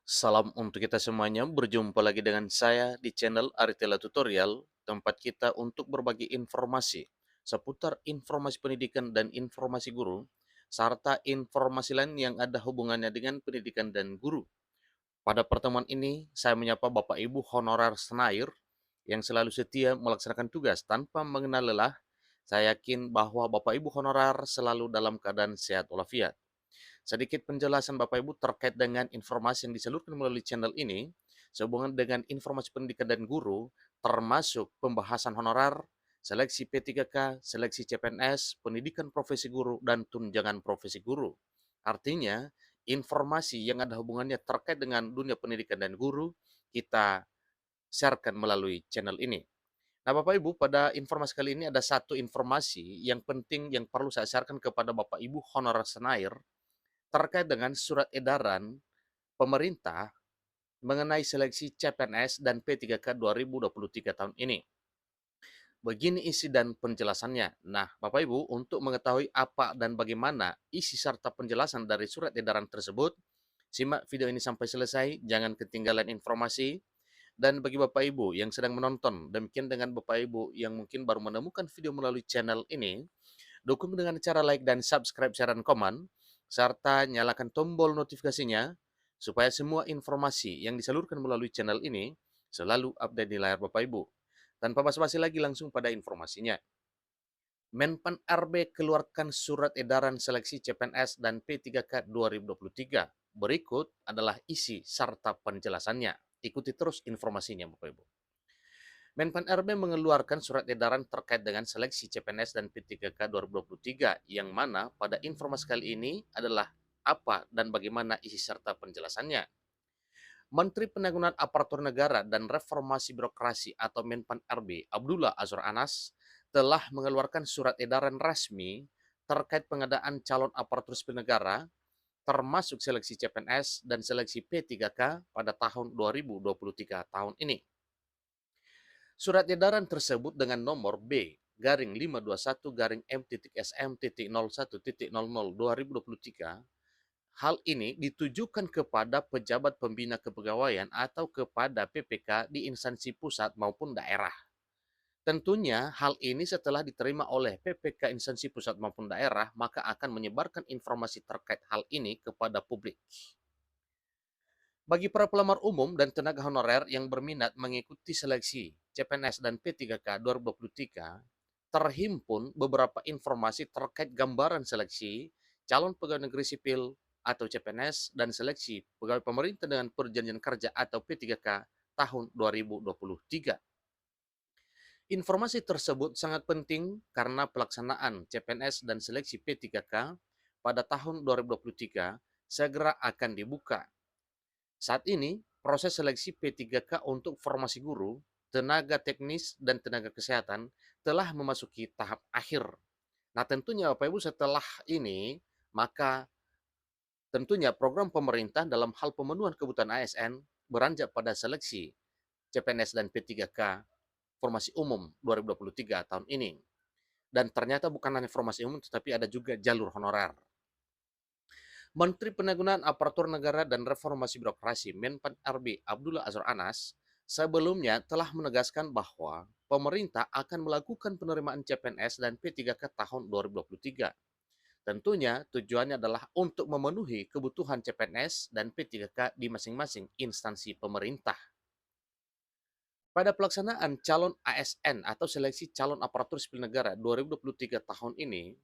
Salam untuk kita semuanya, berjumpa lagi dengan saya di channel Aritela Tutorial, tempat kita untuk berbagi informasi seputar informasi pendidikan dan informasi guru, serta informasi lain yang ada hubungannya dengan pendidikan dan guru. Pada pertemuan ini, saya menyapa Bapak Ibu honorer Senair yang selalu setia melaksanakan tugas tanpa mengenal lelah. Saya yakin bahwa Bapak Ibu honorer selalu dalam keadaan sehat walafiat. Sedikit penjelasan Bapak Ibu terkait dengan informasi yang disalurkan melalui channel ini, sehubungan dengan informasi pendidikan dan guru, termasuk pembahasan honorer, seleksi P3K, seleksi CPNS, pendidikan profesi guru, dan tunjangan profesi guru. Artinya, informasi yang ada hubungannya terkait dengan dunia pendidikan dan guru, kita sharekan melalui channel ini. Nah, Bapak Ibu, pada informasi kali ini ada satu informasi yang penting yang perlu saya sharekan kepada Bapak Ibu honorer Senair terkait dengan surat edaran pemerintah mengenai seleksi CPNS dan P3K 2023 tahun ini. Begini isi dan penjelasannya. Nah, Bapak Ibu, untuk mengetahui apa dan bagaimana isi serta penjelasan dari surat edaran tersebut, simak video ini sampai selesai, jangan ketinggalan informasi. Dan bagi Bapak Ibu yang sedang menonton, demikian dengan Bapak Ibu yang mungkin baru menemukan video melalui channel ini, dukung dengan cara like dan subscribe, share, dan komen, serta nyalakan tombol notifikasinya supaya semua informasi yang disalurkan melalui channel ini selalu update di layar Bapak Ibu. Tanpa basa-basi lagi langsung pada informasinya. Menpan RB keluarkan surat edaran seleksi CPNS dan P3K 2023. Berikut adalah isi serta penjelasannya. Ikuti terus informasinya Bapak Ibu. Menpan RB mengeluarkan surat edaran terkait dengan seleksi CPNS dan P3K 2023 yang mana pada informasi kali ini adalah apa dan bagaimana isi serta penjelasannya. Menteri Penanggulangan Aparatur Negara dan Reformasi Birokrasi atau Menpan RB Abdullah Azwar Anas telah mengeluarkan surat edaran resmi terkait pengadaan calon aparatur sipil negara termasuk seleksi CPNS dan seleksi P3K pada tahun 2023 tahun ini. Surat edaran tersebut dengan nomor B garing 521 garing M.SM.01.00 2023. Hal ini ditujukan kepada pejabat pembina kepegawaian atau kepada PPK di instansi pusat maupun daerah. Tentunya hal ini setelah diterima oleh PPK instansi pusat maupun daerah, maka akan menyebarkan informasi terkait hal ini kepada publik. Bagi para pelamar umum dan tenaga honorer yang berminat mengikuti seleksi CPNS dan P3K 2023, terhimpun beberapa informasi terkait gambaran seleksi calon pegawai negeri sipil atau CPNS dan seleksi pegawai pemerintah dengan perjanjian kerja atau P3K tahun 2023. Informasi tersebut sangat penting karena pelaksanaan CPNS dan seleksi P3K pada tahun 2023 segera akan dibuka. Saat ini, proses seleksi P3K untuk formasi guru, tenaga teknis, dan tenaga kesehatan telah memasuki tahap akhir. Nah, tentunya Bapak Ibu setelah ini, maka tentunya program pemerintah dalam hal pemenuhan kebutuhan ASN beranjak pada seleksi CPNS dan P3K formasi umum 2023 tahun ini. Dan ternyata bukan hanya formasi umum, tetapi ada juga jalur honorer. Menteri Penanggulangan Aparatur Negara dan Reformasi Birokrasi Menpan RB Abdullah Azwar Anas sebelumnya telah menegaskan bahwa pemerintah akan melakukan penerimaan CPNS dan P3K tahun 2023. Tentunya tujuannya adalah untuk memenuhi kebutuhan CPNS dan P3K di masing-masing instansi pemerintah. Pada pelaksanaan calon ASN atau seleksi calon aparatur sipil negara 2023 tahun ini,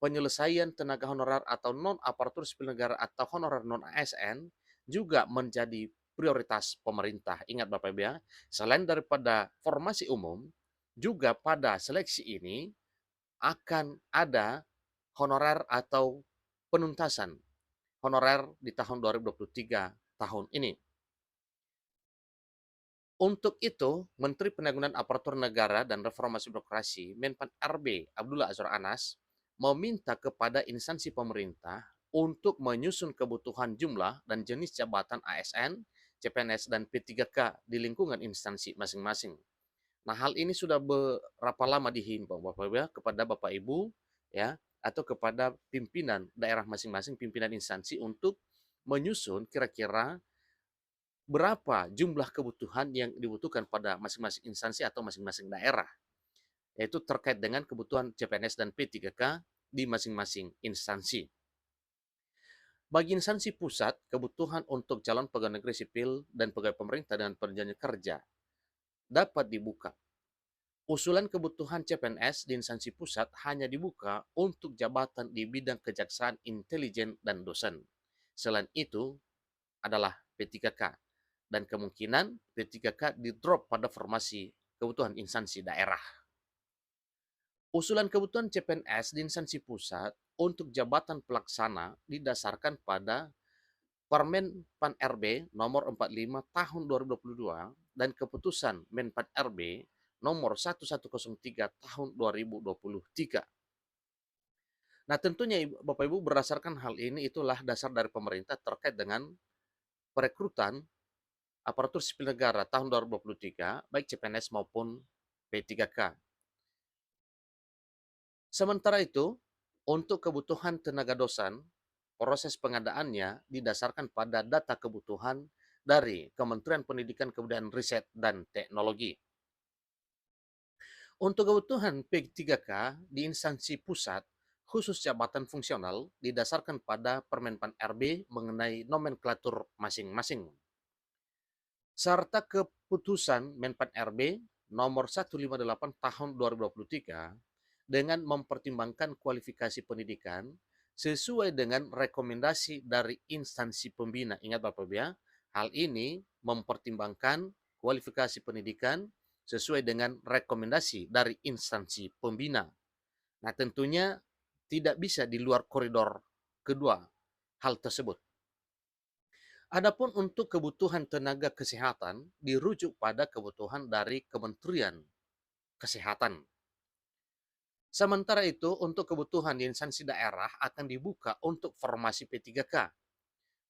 penyelesaian tenaga honorer atau non-aparatur sipil negara atau honorer non-ASN juga menjadi prioritas pemerintah. Ingat Bapak Ibu ya, selain daripada formasi umum, juga pada seleksi ini akan ada honorer atau penuntasan honorer di tahun 2023 tahun ini. Untuk itu, Menteri Penanggulangan Aparatur Negara dan Reformasi Birokrasi Menpan RB Abdullah Azwar Anas meminta kepada instansi pemerintah untuk menyusun kebutuhan jumlah dan jenis jabatan ASN, CPNS, dan P3K di lingkungan instansi masing-masing. Nah, hal ini sudah berapa lama dihimbau Bapak Ibu ya, kepada Bapak Ibu ya atau kepada pimpinan daerah masing-masing, pimpinan instansi untuk menyusun kira-kira berapa jumlah kebutuhan yang dibutuhkan pada masing-masing instansi atau masing-masing daerah, yaitu terkait dengan kebutuhan CPNS dan P3K di masing-masing instansi. Bagi instansi pusat, kebutuhan untuk calon pegawai negeri sipil dan pegawai pemerintah dengan perjanjian kerja dapat dibuka. Usulan kebutuhan CPNS di instansi pusat hanya dibuka untuk jabatan di bidang kejaksaan, intelijen, dan dosen. Selain itu adalah P3K, dan kemungkinan P3K di-drop pada formasi kebutuhan instansi daerah. Usulan kebutuhan CPNS di instansi pusat untuk jabatan pelaksana didasarkan pada Permen Pan RB nomor 45 tahun 2022 dan keputusan Menpan RB nomor 1103 tahun 2023. Nah, tentunya Bapak Ibu, berdasarkan hal ini itulah dasar dari pemerintah terkait dengan perekrutan aparatur sipil negara tahun 2023 baik CPNS maupun P3K. Sementara itu, untuk kebutuhan tenaga dosen, proses pengadaannya didasarkan pada data kebutuhan dari Kementerian Pendidikan, Kebudayaan, Riset, dan Teknologi. Untuk kebutuhan P3K di instansi pusat, khusus jabatan fungsional didasarkan pada Permenpan RB mengenai nomenklatur masing-masing. Serta keputusan Menpan RB nomor 158 tahun 2023 dengan mempertimbangkan kualifikasi pendidikan sesuai dengan rekomendasi dari instansi pembina. Ingat Bapak Ibu ya, hal ini mempertimbangkan kualifikasi pendidikan sesuai dengan rekomendasi dari instansi pembina. Nah, tentunya tidak bisa di luar koridor kedua hal tersebut. Adapun untuk kebutuhan tenaga kesehatan dirujuk pada kebutuhan dari Kementerian Kesehatan. Sementara itu, untuk kebutuhan di instansi daerah akan dibuka untuk formasi P3K.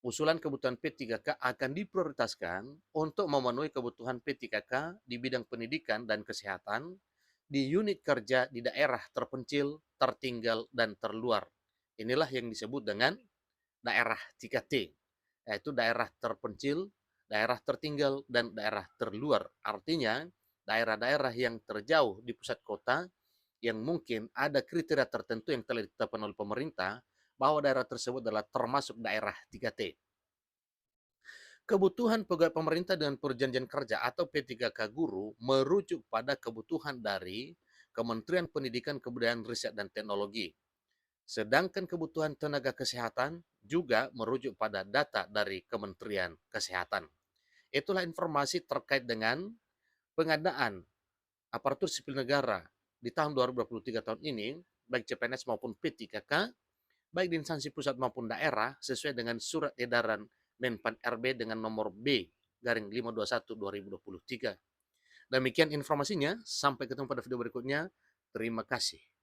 Usulan kebutuhan P3K akan diprioritaskan untuk memenuhi kebutuhan P3K di bidang pendidikan dan kesehatan di unit kerja di daerah terpencil, tertinggal, dan terluar. Inilah yang disebut dengan daerah 3T, yaitu daerah terpencil, daerah tertinggal, dan daerah terluar. Artinya, daerah-daerah yang terjauh di pusat kota yang mungkin ada kriteria tertentu yang telah ditetapkan oleh pemerintah bahwa daerah tersebut adalah termasuk daerah 3T. Kebutuhan pegawai pemerintah dengan perjanjian kerja atau P3K guru merujuk pada kebutuhan dari Kementerian Pendidikan, Kebudayaan, Riset, dan Teknologi. Sedangkan kebutuhan tenaga kesehatan juga merujuk pada data dari Kementerian Kesehatan. Itulah informasi terkait dengan pengadaan aparatur sipil negara di tahun 2023 tahun ini, baik CPNS maupun P3K, baik di instansi pusat maupun daerah, sesuai dengan surat edaran Menpan RB dengan nomor B garing 521 2023. Demikian informasinya, sampai ketemu pada video berikutnya. Terima kasih.